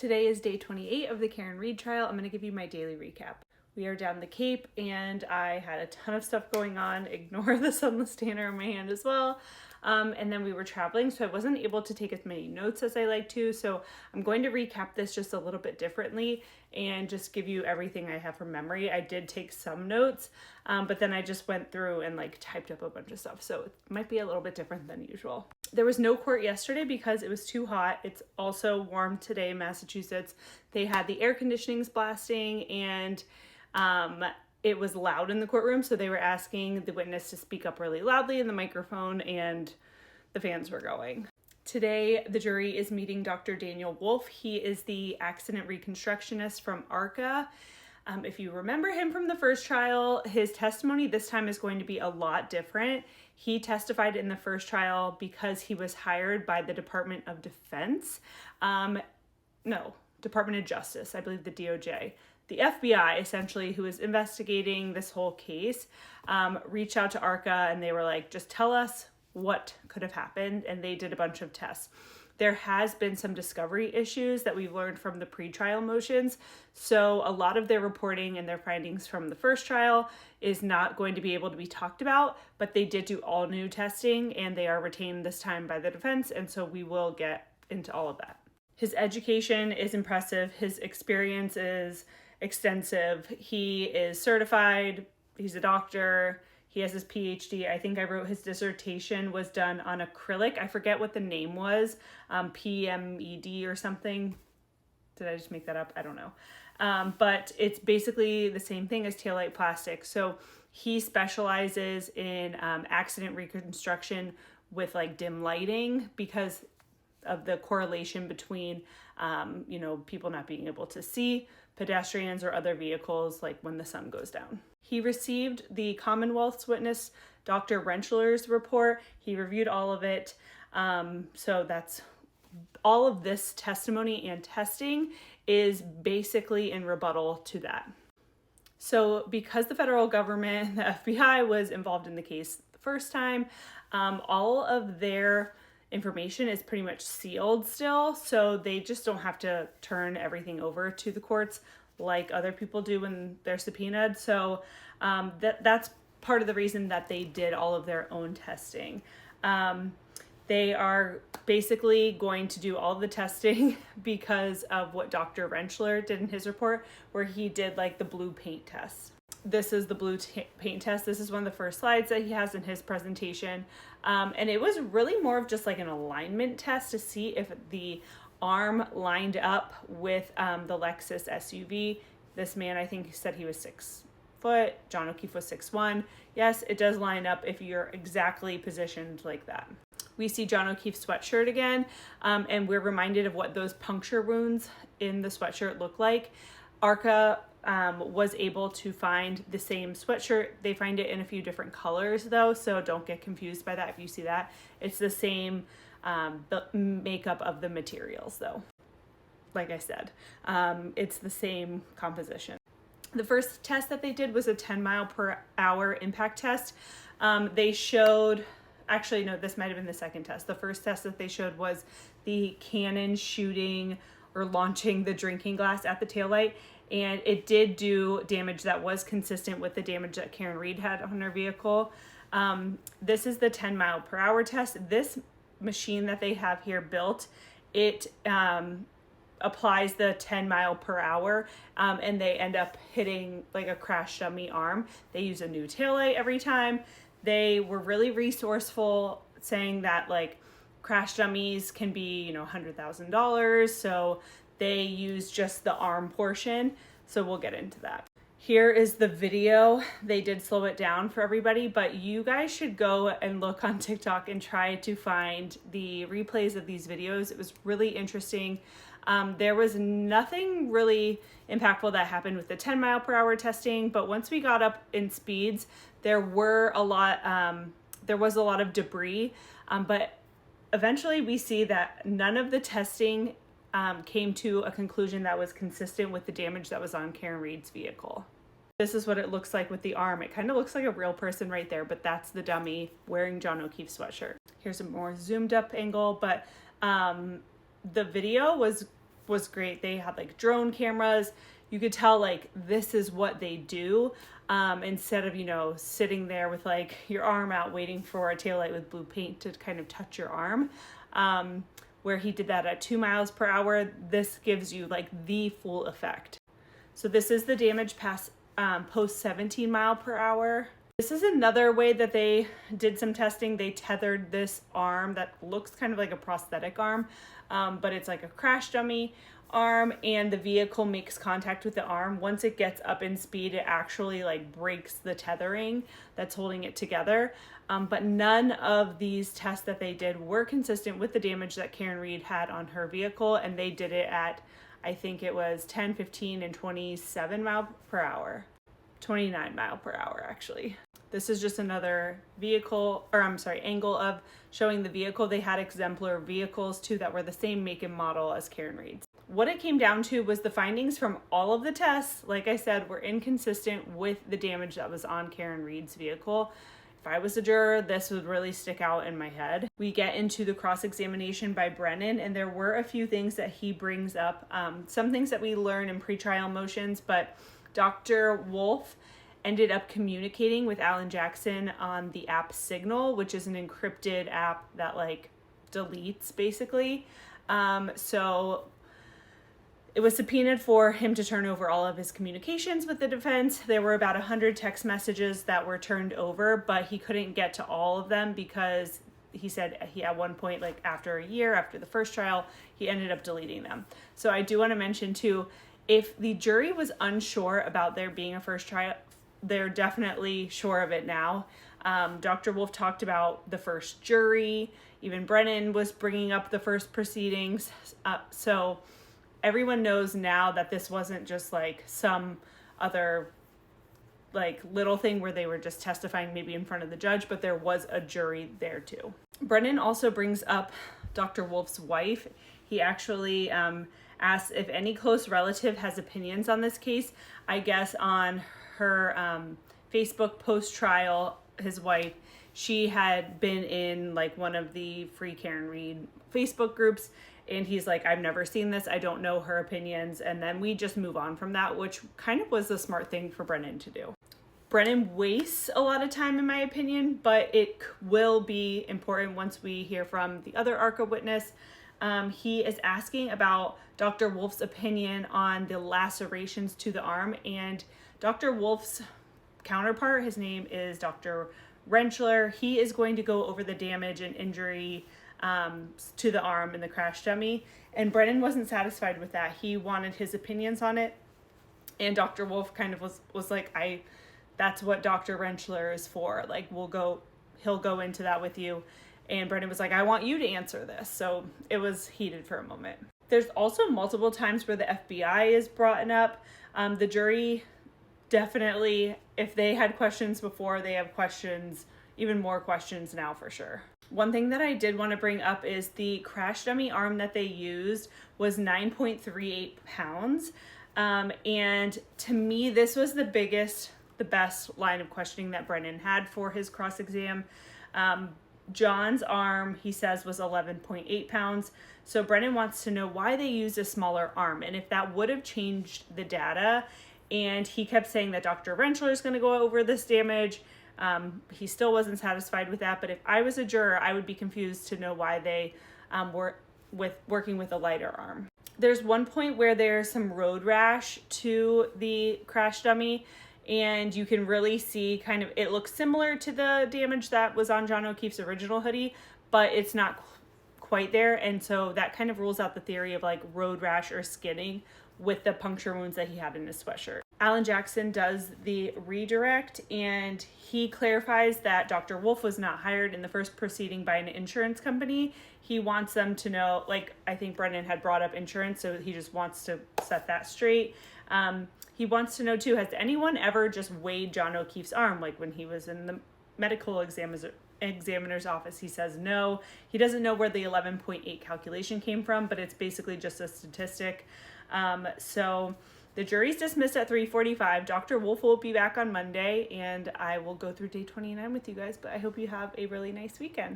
Today is day 28 of the Karen Read trial. I'm going to give you my daily recap. We are down the Cape and I had a ton of stuff going on. Ignore the sunless tanner in my hand as well. And then we were traveling, so I wasn't able to take as many notes as I like to. So I'm going to recap this just a little bit differently and just give you everything I have from memory. I did take some notes, but then I just went through and typed up a bunch of stuff. So it might be a little bit different than usual. There was no court yesterday because it was too hot. It's also warm today in Massachusetts. They had the air conditionings blasting and it was loud in the courtroom, so they were asking the witness to speak up really loudly in the microphone and the fans were going. Today, the jury is meeting Dr. Daniel Wolfe. He is the accident reconstructionist from ARCA. If you remember him from the first trial, his testimony this time is going to be a lot different. He testified in the first trial because he was hired by the Department of Defense. Department of Justice, I believe the DOJ. The FBI, essentially, who is investigating this whole case, reached out to ARCA and they were like, just tell us what could have happened. And they did a bunch of tests. There has been some discovery issues that we've learned from the pretrial motions. So a lot of their reporting and their findings from the first trial is not going to be able to be talked about, but they did do all new testing and they are retained this time by the defense. And so we will get into all of that. His education is impressive. His experience is extensive. He is certified. He's a doctor. He has his PhD. I think I wrote his dissertation was done on acrylic. I forget what the name was. PMED or something. Did I just make that up? I don't know. But it's basically the same thing as taillight plastic. So he specializes in accident reconstruction with dim lighting because of the correlation between, people not being able to see pedestrians or other vehicles when the sun goes down. He received the Commonwealth's witness, Dr. Rentschler's report. He reviewed all of it. So that's all of this testimony and testing is basically in rebuttal to that. So because the federal government, the FBI was involved in the case the first time, all of their information is pretty much sealed still, so they just don't have to turn everything over to the courts like other people do when they're subpoenaed. So that's part of the reason that they did all of their own testing. They are basically going to do all the testing because of what Dr. Rentschler did in his report, where he did the blue paint test. This is the blue paint test. This is one of the first slides that he has in his presentation. And it was really more of just an alignment test to see if the arm lined up with the Lexus SUV. This man, I think, said he was 6 foot. John O'Keefe was 6'1". Yes, it does line up if you're exactly positioned like that. We see John O'Keefe's sweatshirt again, and we're reminded of what those puncture wounds in the sweatshirt look like. ARCA was able to find the same sweatshirt. They find it in a few different colors though, so don't get confused by that if you see that. It's the same the makeup of the materials though. Like I said, it's the same composition. The first test that they did was a 10 mile per hour impact test. They showed, actually no, this might have been the second test. The first test that they showed was the cannon shooting or launching the drinking glass at the taillight. And it did do damage that was consistent with the damage that Karen Read had on her vehicle. This is the 10 mile per hour test. This machine that they have here built, it applies the 10 mile per hour and they end up hitting a crash dummy arm. They use a new taillight every time. They were really resourceful, saying that crash dummies can be, $100,000. So they use just the arm portion. So we'll get into that. Here is the video. They did slow it down for everybody, but you guys should go and look on TikTok and try to find the replays of these videos. It was really interesting. There was nothing really impactful that happened with the 10 mile per hour testing, but once we got up in speeds, there was a lot of debris, but eventually we see that none of the testing came to a conclusion that was consistent with the damage that was on Karen Read's vehicle. This is what it looks like with the arm. It kind of looks like a real person right there, but that's the dummy wearing John O'Keefe's sweatshirt. Here's a more zoomed up angle, but the video was was great. They had like drone cameras. You could tell like this is what they do, instead of, you know, sitting there with like your arm out waiting for a taillight with blue paint to kind of touch your arm. Where he did that at 2 miles per hour, this gives you like the full effect. So this is the damage post 17 mile per hour. This is another way that they did some testing. They tethered this arm that looks kind of like a prosthetic arm, but it's like a crash dummy arm, and the vehicle makes contact with the arm. Once it gets up in speed, it actually like breaks the tethering that's holding it together. But none of these tests that they did were consistent with the damage that Karen Reed had on her vehicle, and they did it at, I think it was 10, 15, and 27 mile per hour. 29 mile per hour, actually. This is just another angle of showing the vehicle. They had exemplar vehicles too that were the same make and model as Karen Reed's. What it came down to was the findings from all of the tests, like I said, were inconsistent with the damage that was on Karen Reed's vehicle. If I was a juror, this would really stick out in my head. We get into the cross-examination by Brennan, and there were a few things that he brings up, some things that we learn in pretrial motions, but Dr. Wolfe ended up communicating with Alan Jackson on the app Signal, which is an encrypted app that like deletes basically. So it was subpoenaed for him to turn over all of his communications with the defense. There were about 100 text messages that were turned over, but he couldn't get to all of them because he said he at one point, like after a year, after the first trial, he ended up deleting them. So I do want to mention too, if the jury was unsure about there being a first trial, they're definitely sure of it now. Dr. Wolfe talked about the first jury. Even Brennan was bringing up the first proceedings. So everyone knows now that this wasn't just like some other like little thing where they were just testifying maybe in front of the judge, but there was a jury there too. Brennan also brings up Dr. Wolfe's wife. He actually asks if any close relative has opinions on this case. I guess on her Facebook post-trial, his wife, she had been in like one of the Free Karen Reed Facebook groups, and he's like, I've never seen this, I don't know her opinions, and then we just move on from that, which kind of was the smart thing for Brennan to do. Brennan wastes a lot of time in my opinion, but it will be important once we hear from the other ARCA witness. He is asking about Dr. Wolfe's opinion on the lacerations to the arm, and Dr. Wolfe's counterpart, his name is Dr. Rentschler. He is going to go over the damage and injury to the arm in the crash dummy, and Brennan wasn't satisfied with that. He wanted his opinions on it, and Dr. Wolfe kind of was like, that's what Dr. Rentschler is for. Like, he'll go into that with you. And Brennan was like, I want you to answer this. So it was heated for a moment. There's also multiple times where the FBI is brought up. The jury definitely, if they had questions before, they have questions, even more questions now for sure. One thing that I did want to bring up is the crash dummy arm that they used was 9.38 pounds. And to me, this was the best line of questioning that Brennan had for his cross-exam. John's arm, he says, was 11.8 pounds. So Brennan wants to know why they used a smaller arm and if that would have changed the data. And he kept saying that Dr. Rentschler is going to go over this damage. He still wasn't satisfied with that. But if I was a juror, I would be confused to know why they were working with a lighter arm. There's one point where there's some road rash to the crash dummy, and you can really see kind of, it looks similar to the damage that was on John O'Keefe's original hoodie, but it's not quite there. And so that kind of rules out the theory of like road rash or skinning with the puncture wounds that he had in his sweatshirt. Alan Jackson does the redirect, and he clarifies that Dr. Wolfe was not hired in the first proceeding by an insurance company. He wants them to know, like, I think Brennan had brought up insurance, so he just wants to set that straight. He wants to know too, has anyone ever just weighed John O'Keefe's arm? Like when he was in the medical examiner's office, he says no. He doesn't know where the 11.8 calculation came from, but it's basically just a statistic. So the jury's dismissed at 3:45. Dr. Wolfe will be back on Monday, and I will go through day 29 with you guys, but I hope you have a really nice weekend.